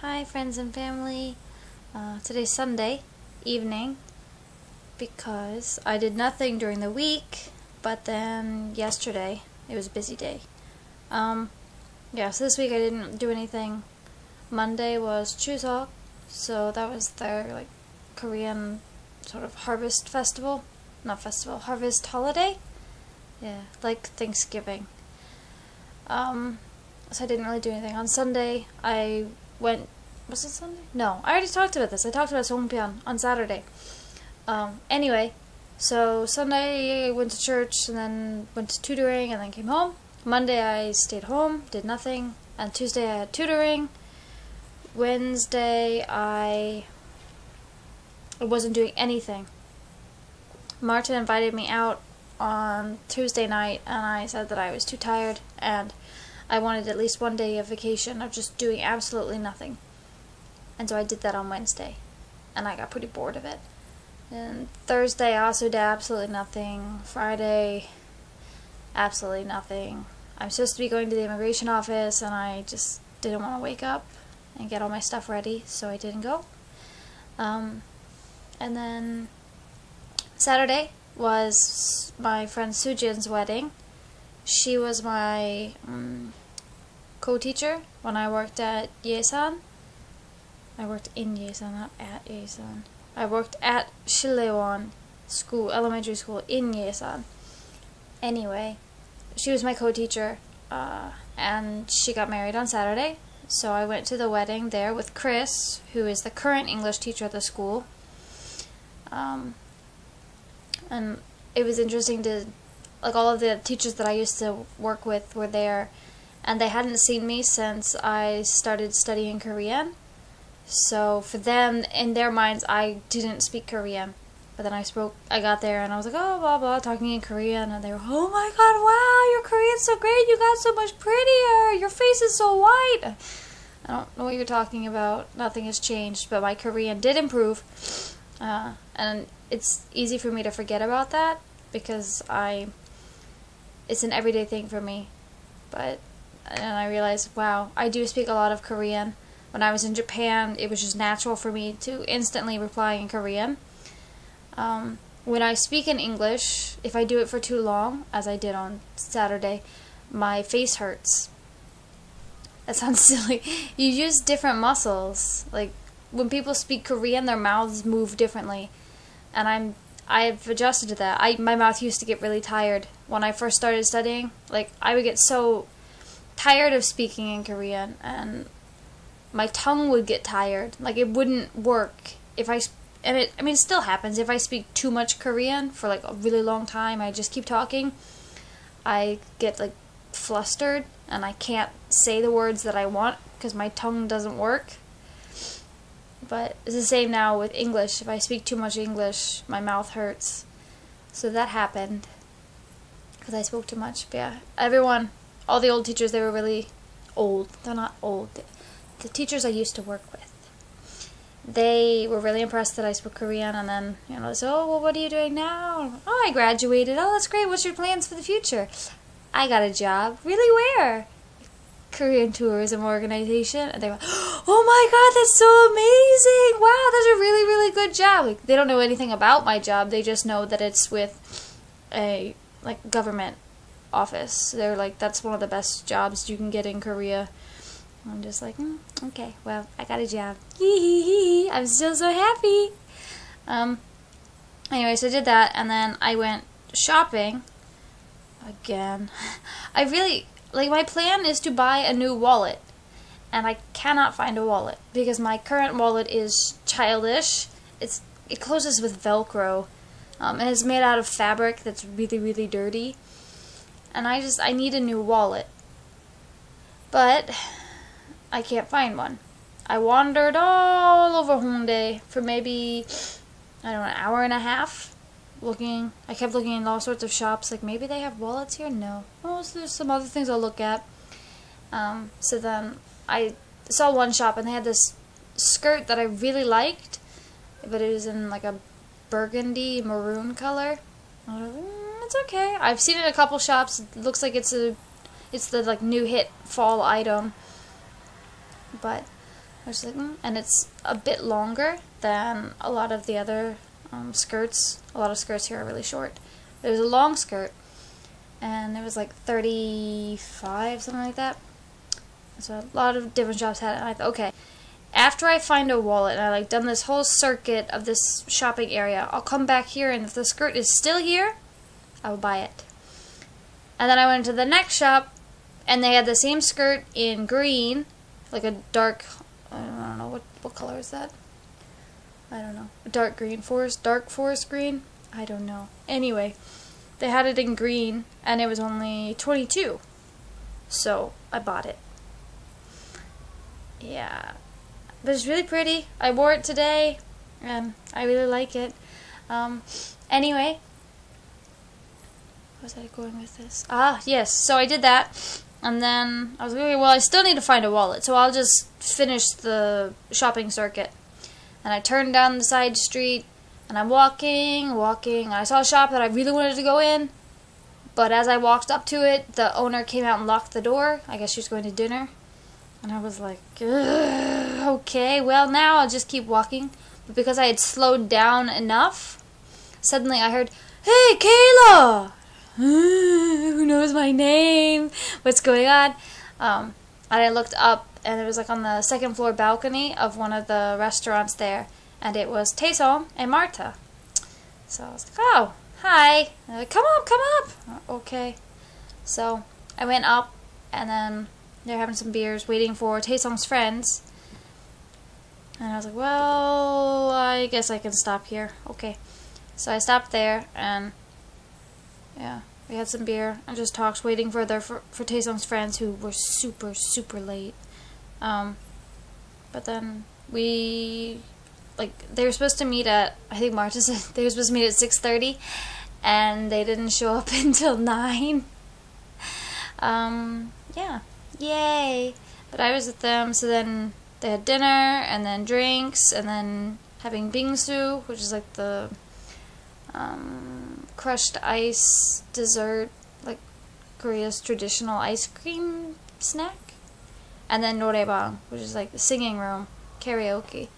Hi friends and family. Today's Sunday evening because I did nothing during the week, but then yesterday it was a busy day. So this week I didn't do anything. Monday was Chuseok, so that was their Korean sort of harvest festival. Not festival, harvest holiday? Yeah, like Thanksgiving. So I didn't really do anything. On Sunday I went, was it Sunday? No, I already talked about this. I talked about Songpyeon on Saturday. Anyway, so Sunday I went to church and then went to tutoring and then came home. Monday I stayed home, did nothing, and Tuesday I had tutoring. Wednesday I wasn't doing anything. Martin invited me out on Tuesday night and I said that I was too tired and I wanted at least one day of vacation of just doing absolutely nothing. And so I did that on Wednesday, and I got pretty bored of it. And Thursday I also did absolutely nothing. Friday, absolutely nothing. I'm supposed to be going to the immigration office, and I just didn't want to wake up and get all my stuff ready, so I didn't go. And then Saturday was my friend Sujin's wedding. She was my co-teacher when I worked at Yesan. I worked in Yesan, not at Yesan. I worked at Shilewon School, elementary school in Yesan. Anyway, she was my co-teacher, and she got married on Saturday. So I went to the wedding there with Chris, who is the current English teacher at the school. And it was interesting to, all of the teachers that I used to work with were there, and they hadn't seen me since I started studying Korean. So for them, in their minds, I didn't speak Korean. But then I got there and I was like, oh, blah, blah, talking in Korean. And they were, oh my god, wow, your Korean's so great. You got so much prettier. Your face is so white. I don't know what you're talking about. Nothing has changed. But my Korean did improve. And it's easy for me to forget about that because it's an everyday thing for me. And I realized, wow, I do speak a lot of Korean. When I was in Japan, it was just natural for me to instantly reply in Korean. When I speak in English, if I do it for too long, as I did on Saturday, my face hurts. That sounds silly. You use different muscles. Like, when people speak Korean, their mouths move differently. And I've adjusted to that. My mouth used to get really tired. When I first started studying, I would get so tired of speaking in Korean, and my tongue would get tired. It wouldn't work if it still happens. If I speak too much Korean for a really long time, I just keep talking, I get flustered and I can't say the words that I want because my tongue doesn't work. But it's the same now with English. If I speak too much English, my mouth hurts. So that happened because I spoke too much. But yeah, all the old teachers, they were really old. They're not old. The teachers I used to work with, they were really impressed that I spoke Korean, and then, they said, oh, well, what are you doing now? Oh, I graduated. Oh, that's great. What's your plans for the future? I got a job. Really, where? Korean Tourism Organization. And they went, oh my god, that's so amazing. Wow, that's a really, really good job. They don't know anything about my job. They just know that it's with a, government office. They're that's one of the best jobs you can get in Korea. I'm just okay, well, I got a job. I'm still so happy. Anyway, so I did that, and then I went shopping again. I really, my plan is to buy a new wallet, and I cannot find a wallet because my current wallet is childish. It closes with Velcro, and it's made out of fabric that's really, really dirty, and I need a new wallet. But I can't find one. I wandered all over Hongdae for maybe, I don't know, an hour and a half looking. I kept looking in all sorts of shops, maybe they have wallets here? No. Oh, so there's some other things I'll look at. So then I saw one shop and they had this skirt that I really liked, but it was in a burgundy maroon color. I was it's okay. I've seen it in a couple shops. It looks like it's the new hit fall item. But I was like, and it's a bit longer than a lot of the other skirts. A lot of skirts here are really short. It was a long skirt, and it was like 35, something like that. So a lot of different shops had it, and I thought, okay, after I find a wallet, and I like done this whole circuit of this shopping area, I'll come back here, and if the skirt is still here, I will buy it. And then I went to the next shop, and they had the same skirt in green, like a dark, I don't know, what color is that? I don't know. Dark green, dark forest green? I don't know. Anyway, they had it in green, and it was only $22. So, I bought it. Yeah. But it's really pretty. I wore it today, and I really like it. Anyway, where was I going with this? Yes, so I did that, and then I was like, okay, well, I still need to find a wallet, so I'll just finish the shopping circuit. And I turned down the side street, and I'm walking, and I saw a shop that I really wanted to go in, but as I walked up to it, the owner came out and locked the door. I guess she was going to dinner. And I was like, okay, well, now I'll just keep walking. But because I had slowed down enough, suddenly I heard, hey, Kayla! Who knows my name? What's going on? And I looked up, and it was like on the second floor balcony of one of the restaurants there. And it was Taesom and Marta. So I was like, oh, hi. And like, come up. Okay. So I went up, and then they're having some beers, waiting for Taesong's friends. And I was like, well, I guess I can stop here. Okay. So I stopped there, and yeah, we had some beer and just talked, waiting for Taesong's friends, who were super, super late. But then they were supposed to meet at, I think Marta said they were supposed to meet at 6:30, and they didn't show up until 9. Yeah. Yay! But I was with them, so then they had dinner, and then drinks, and then having bingsu, which is like the crushed ice dessert, like Korea's traditional ice cream snack. And then noraebang, which is like the singing room, karaoke.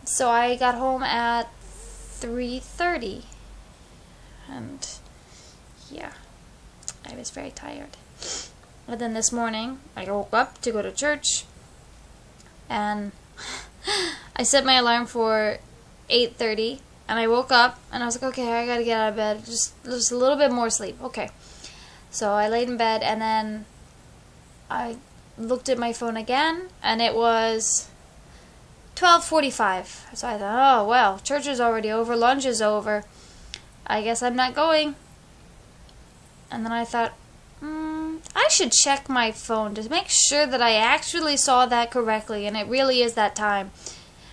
So I got home at 3:30, and yeah, I was very tired. But then this morning, I woke up to go to church, and I set my alarm for 8:30, and I woke up, and I was like, okay, I gotta get out of bed, just a little bit more sleep, okay. So I laid in bed, and then I looked at my phone again, and it was 12:45. So I thought, oh, well, church is already over, lunch is over, I guess I'm not going. And then I thought, I should check my phone to make sure that I actually saw that correctly, and it really is that time.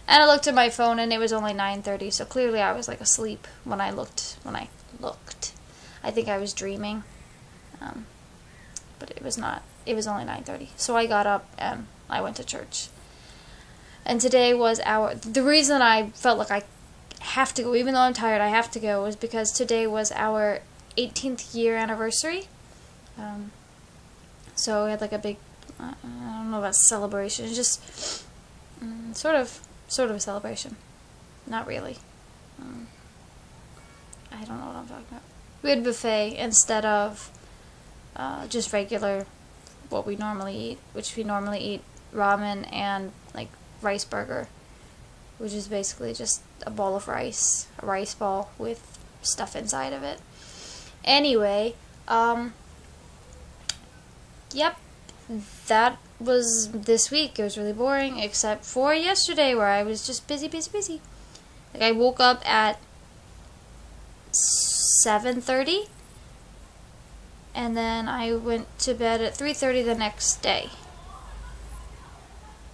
And I looked at my phone, and it was only 9:30, so clearly I was like asleep when I looked. I think I was dreaming, but it was not. It was only 9:30. So I got up and I went to church. And today was the reason I felt like I have to go, even though I'm tired, I have to go, was because today was our 18th year anniversary. So we had like a big, I don't know about celebration, it's just sort of a celebration. Not really. I don't know what I'm talking about. We had buffet instead of just regular, what we normally eat, which we normally eat ramen and like rice burger, which is basically just a bowl of rice, a rice ball with stuff inside of it. Anyway, yep, that was this week. It was really boring, except for yesterday where I was just busy. Like I woke up at 7:30, and then I went to bed at 3:30 the next day.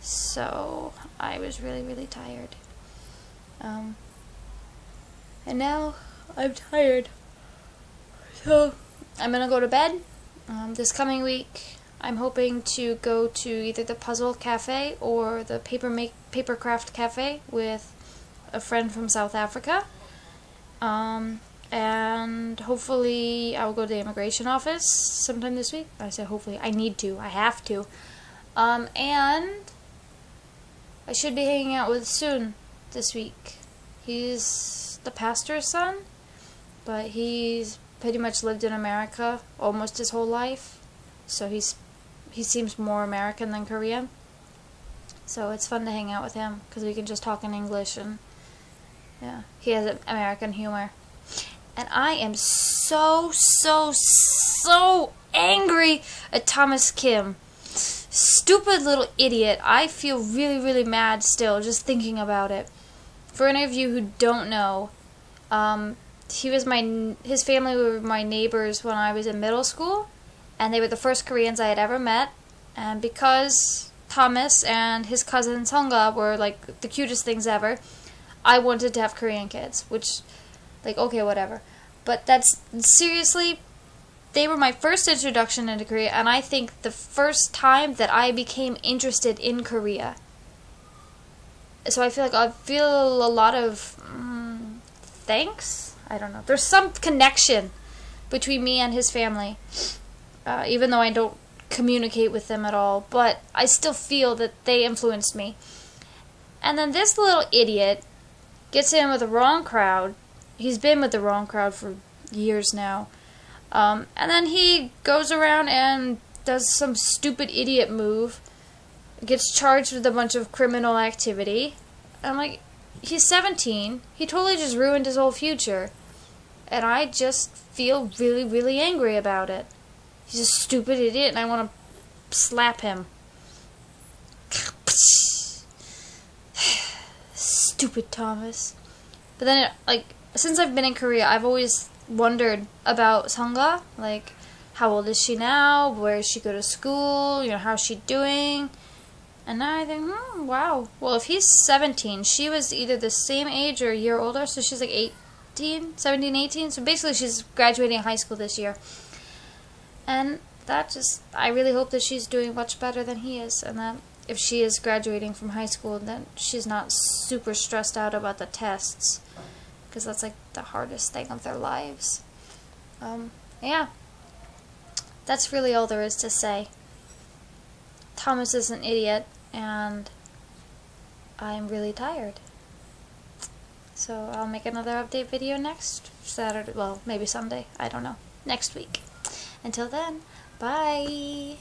So I was really tired. And now I'm tired. So I'm gonna go to bed. This coming week, I'm hoping to go to either the Puzzle Cafe or the Papercraft Cafe with a friend from South Africa. And hopefully I will go to the immigration office sometime this week. I said hopefully. I need to. I have to. And I should be hanging out with soon this week. He's the pastor's son, but he's pretty much lived in America almost his whole life, so he seems more American than Korean. So it's fun to hang out with him because we can just talk in English, and yeah, he has American humor. And I am so angry at Thomas Kim. Stupid little idiot. I feel really mad still just thinking about it. For any of you who don't know, his family were my neighbors when I was in middle school, and they were the first Koreans I had ever met. And because Thomas and his cousin Sunga were like the cutest things ever, I wanted to have Korean kids, which, like, okay, whatever. But that's, seriously, they were my first introduction into Korea, and I think the first time that I became interested in Korea. So I feel a lot of thanks? I don't know. There's some connection between me and his family, even though I don't communicate with them at all, but I still feel that they influenced me. And then this little idiot gets in with the wrong crowd. He's been with the wrong crowd for years now. And then he goes around and does some stupid idiot move, gets charged with a bunch of criminal activity. I'm like, he's 17. He totally just ruined his whole future. And I just feel really angry about it. He's a stupid idiot, and I want to slap him. Stupid Thomas. But then, since I've been in Korea, I've always wondered about Sunga. Like, how old is she now? Where does she go to school? How's she doing? And now I think, wow. Well, if he's 17, she was either the same age or a year older, so she's like 17, 18. So basically, she's graduating high school this year. And I really hope that she's doing much better than he is, and that if she is graduating from high school, then she's not super stressed out about the tests, because that's like the hardest thing of their lives. Yeah, that's really all there is to say. Thomas is an idiot, and I'm really tired. So I'll make another update video next Saturday, well, maybe Sunday, I don't know, next week. Until then, bye!